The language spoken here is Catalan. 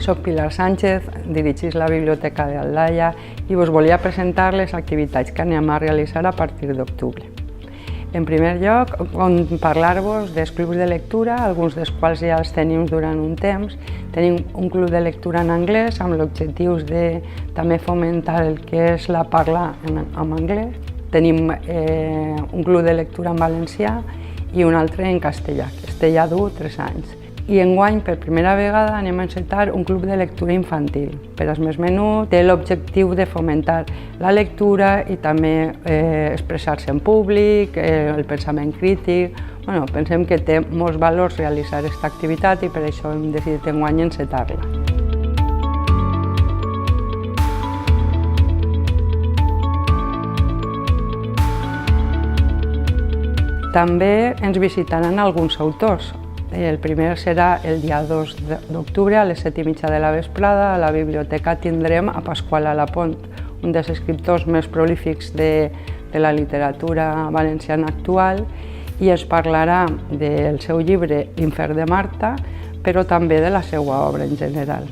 Soc Pilar Sánchez, dirigís la Biblioteca d'Aldaia i vos volia presentar les activitats que anem a realitzar a partir d'octubre. En primer lloc, parlar-vos dels clubs de lectura, alguns dels quals ja els tenim durant un temps. Tenim un club de lectura en anglès amb l'objectiu de també fomentar el que és la parla en anglès. Tenim un club de lectura en valencià i un altre en castellà. Castellà du 3 anys. I enguany, per primera vegada, anem a encetar un club de lectura infantil. Per als més menuts, té l'objectiu de fomentar la lectura i també expressar-se en públic, el pensament crític. Pensem que té molts valors realitzar aquesta activitat i per això hem decidit enguany encetar-la. També ens visitaran alguns autors. El primer serà el dia 2 d'octubre a les 7:30 de la vesprada. A la biblioteca tindrem a Pasqual Alapont, un dels escriptors més prolífics de la literatura valenciana actual, i ens parlarà del seu llibre L'Infern de Marta, però també de la seva obra en general.